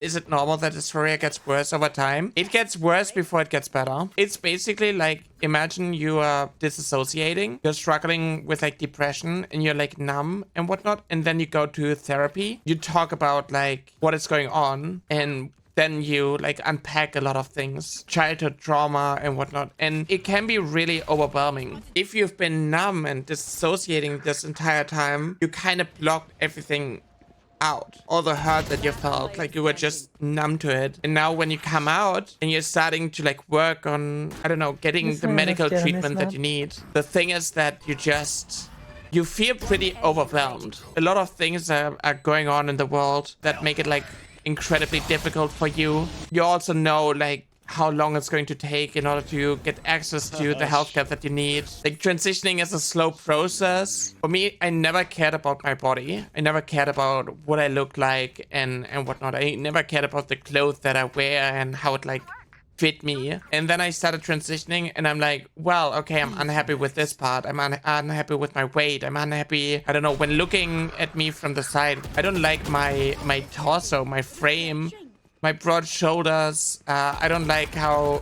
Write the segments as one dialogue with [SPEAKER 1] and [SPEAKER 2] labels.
[SPEAKER 1] Is it normal that dysphoria gets worse over time? It gets worse before it gets better. It's basically like, imagine you are disassociating, you're struggling with like depression and you're like numb and whatnot. And then you go to therapy. You talk about like what is going on, and then you like unpack a lot of things, childhood trauma and whatnot. And it can be really overwhelming. If you've been numb and disassociating this entire time, you kind of blocked everything out, all the hurt that you felt, like you were just numb to it. And now when you come out and you're starting to like work on, I don't know, getting the medical treatment that you need, the thing is that you feel pretty overwhelmed. A lot of things are going on in the world that make it like incredibly difficult for you. You also know like how long it's going to take in order to get access to the healthcare that you need. Like transitioning is a slow process. For me, I never cared about my body. I never cared about what I look like and whatnot. I never cared about the clothes that I wear and how it like fit me. And then I started transitioning and I'm like, well, okay, I'm unhappy with this part. I'm unhappy with my weight. I'm unhappy, I don't know, when looking at me from the side. I don't like my torso, my frame, my broad shoulders. I don't like how...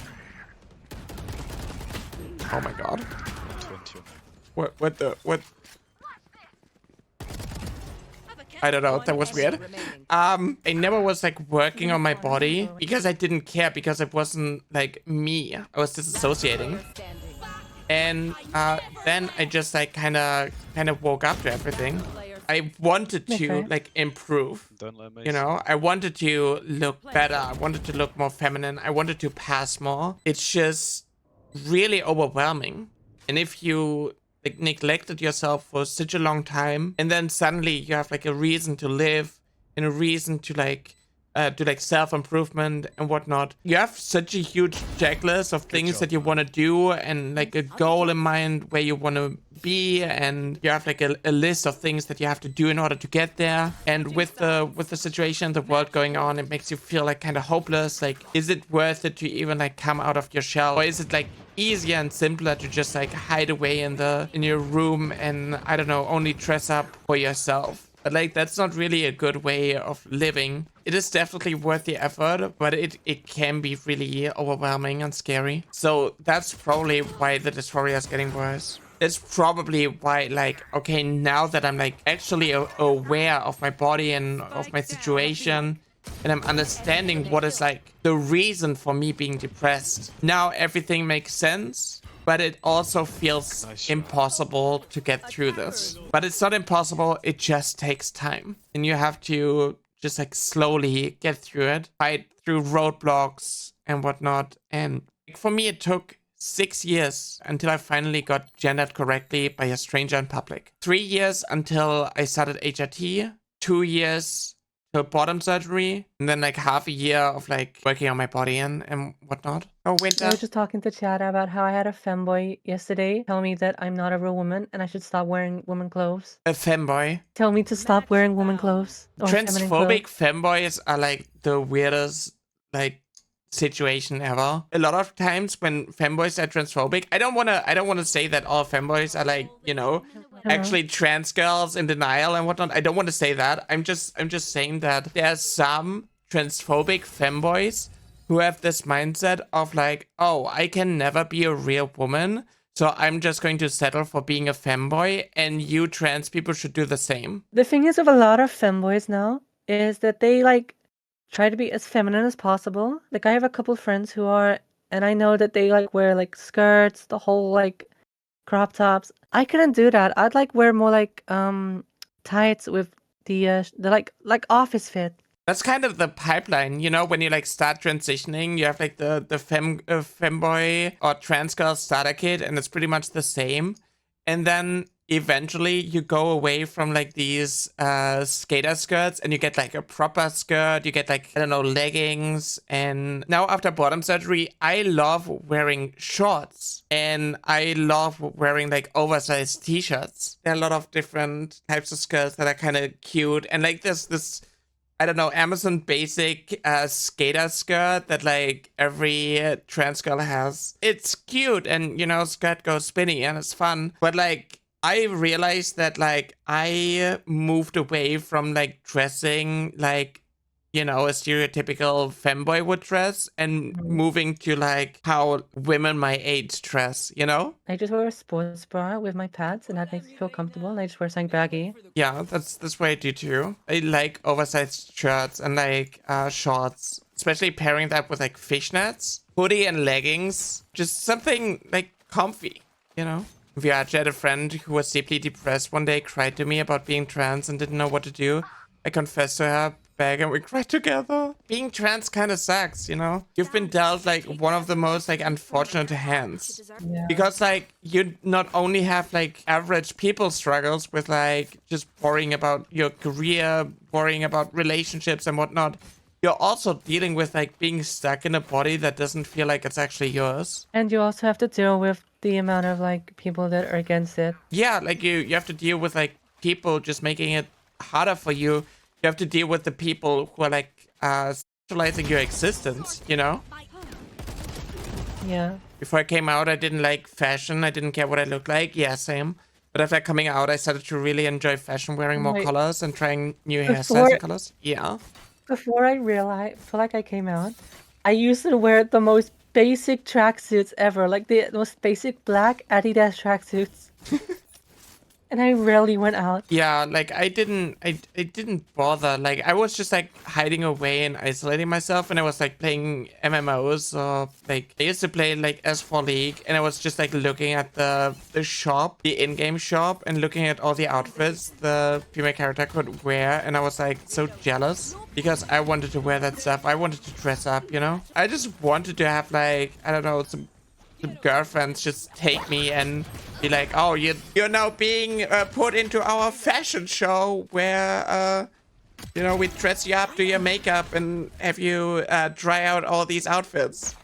[SPEAKER 1] Oh my god. What? I don't know, that was weird. I never was like working on my body because I didn't care, because it wasn't like me. I was disassociating. And then I just like kind of woke up to everything. I wanted to like improve, you know, I wanted to look better. I wanted to look more feminine. I wanted to pass more. It's just really overwhelming. And if you like neglected yourself for such a long time, and then suddenly you have like a reason to live and a reason to like self-improvement and whatnot, you have such a huge checklist of things that you want to do and like a goal in mind where you want to be, and you have like a list of things that you have to do in order to get there. And with the situation in the world going on, it makes you feel like kind of hopeless. Like, is it worth it to even like come out of your shell, or is it like easier and simpler to just like hide away in your room and, I don't know, only dress up for yourself? But like, that's not really a good way of living. It is definitely worth the effort, but it can be really overwhelming and scary. So that's probably why the dysphoria is getting worse. That's probably why, like, okay, now that I'm like actually aware of my body and of my situation, and I'm understanding what is like the reason for me being depressed, now everything makes sense. But it also feels impossible to get through this. But it's not impossible, it just takes time. And you have to just like slowly get through it, fight through roadblocks and whatnot. And for me, it took 6 years until I finally got gendered correctly by a stranger in public. 3 years until I started HRT, 2 years till bottom surgery, and then like half a year of like working on my body and whatnot. Oh, Winter.
[SPEAKER 2] I was just talking to Chad about how I had a femboy yesterday tell me that I'm not a real woman and I should stop wearing woman clothes.
[SPEAKER 1] A femboy.
[SPEAKER 2] Tell me to stop wearing woman clothes or feminine clothes.
[SPEAKER 1] Transphobic femboys are like the weirdest like situation ever. A lot of times when femboys are transphobic, I don't wanna say that all femboys are like, you know, actually trans girls in denial and whatnot. I don't want to say that. I'm just saying that there's some transphobic femboys who have this mindset of like, oh, I can never be a real woman, so I'm just going to settle for being a femboy, and you trans people should do the same.
[SPEAKER 2] The thing is with a lot of femboys now is that they like try to be as feminine as possible. Like, I have a couple friends who are, and I know that they like wear like skirts, the whole like crop tops. I couldn't do that. I'd like wear more like tights with the like office fit.
[SPEAKER 1] That's kind of the pipeline, you know, when you like start transitioning, you have like the femboy or trans girl starter kit, and it's pretty much the same. And then eventually you go away from like these skater skirts and you get like a proper skirt, you get like, I don't know, leggings. And now after bottom surgery, I love wearing shorts and I love wearing like oversized t-shirts. There are a lot of different types of skirts that are kind of cute, and like this I don't know, Amazon basic skater skirt that like every trans girl has. It's cute, and you know, skirt goes spinny and it's fun. But like, I realized that like I moved away from like dressing like you know, a stereotypical femboy would dress and moving to like how women my age dress, you know?
[SPEAKER 2] I just wear a sports bra with my pads, and that makes me feel comfortable. And I just wear something baggy.
[SPEAKER 1] Yeah, that's what I do too. I like oversized shirts and like shorts, especially pairing that with like fishnets, hoodie and leggings, just something like comfy, you know? Yeah, I had a friend who was deeply depressed one day, cried to me about being trans and didn't know what to do. I confessed to her back and we cried together. Being trans kind of sucks, you know? You've been dealt like one of the most like unfortunate hands.
[SPEAKER 2] Yeah.
[SPEAKER 1] Because like you not only have like average people struggles with like just worrying about your career, worrying about relationships and whatnot, you're also dealing with like being stuck in a body that doesn't feel like it's actually yours.
[SPEAKER 2] And you also have to deal with the amount of like people that are against it.
[SPEAKER 1] Yeah, like you have to deal with like people just making it harder for you. You have to deal with the people who are like sexualizing your existence, you know?
[SPEAKER 2] Yeah.
[SPEAKER 1] Before I came out, I didn't like fashion. I didn't care what I looked like. Yeah, same. But after coming out, I started to really enjoy fashion, wearing more
[SPEAKER 2] Wait.
[SPEAKER 1] colors and trying new hairstyles
[SPEAKER 2] Before-
[SPEAKER 1] and colors. Yeah.
[SPEAKER 2] Before I feel like I came out, I used to wear the most basic tracksuits ever, like the most basic black Adidas tracksuits. And I rarely went out.
[SPEAKER 1] Yeah, like I didn't bother. Like I was just like hiding away and isolating myself, and I was like playing MMOs, or like I used to play like S4 League, and I was just like looking at the shop, the in-game shop, and looking at all the outfits the female character could wear, and I was like so jealous because I wanted to wear that stuff. I wanted to dress up, you know? I just wanted to have like, I don't know, some girlfriends just take me and be like, oh, you're now being put into our fashion show where you know, we dress you up, do your makeup, and have you try out all these outfits.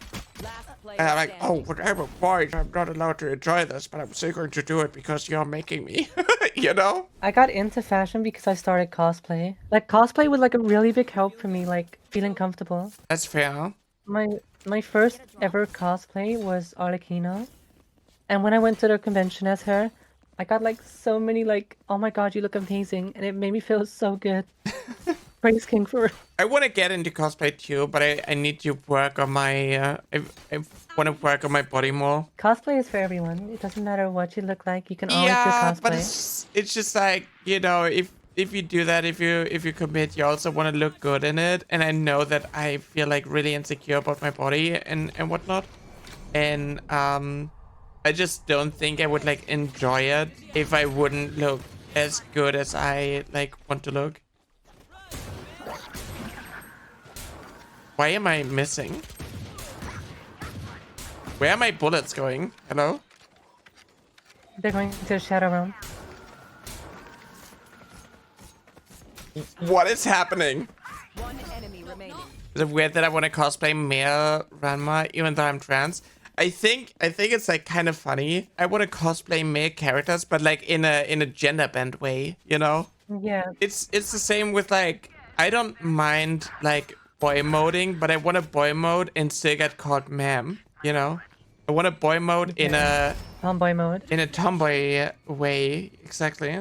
[SPEAKER 1] Like, oh, whatever, boys, I'm not allowed to enjoy this, but I'm still going to do it because you're making me. You know?
[SPEAKER 2] I got into fashion because I started cosplay. Like cosplay was like a really big help for me, like feeling comfortable.
[SPEAKER 1] That's fair.
[SPEAKER 2] My first ever cosplay was Arlecchino. And when I went to the convention as her, I got like so many like, oh my god, you look amazing, and it made me feel so good. Praise King for
[SPEAKER 1] I want to get into cosplay too, but I need to work on my I want to work on my body more.
[SPEAKER 2] cosplay is for everyone. It doesn't matter what you look like, you can always do
[SPEAKER 1] Yeah, but
[SPEAKER 2] cosplay.
[SPEAKER 1] it's just like, you know, if you do that, if you commit, you also want to look good in it. And I know that I feel like really insecure about my body and whatnot. And I just don't think I would like enjoy it if I wouldn't look as good as I like want to look. Why am I missing? Where are my bullets going? Hello?
[SPEAKER 2] They're going to the Shadow Realm.
[SPEAKER 1] What is happening?
[SPEAKER 3] One enemy remaining.
[SPEAKER 1] Is it weird that I want to cosplay male Ranma even though I'm trans? I think it's like kind of funny. I want to cosplay male characters, but like in a gender bent way, you know?
[SPEAKER 2] Yeah.
[SPEAKER 1] It's the same with like, I don't mind like boy moding, but I want a boy mode and still get called ma'am, you know? I want a boy mode in a
[SPEAKER 2] Tomboy mode.
[SPEAKER 1] tomboy way, exactly.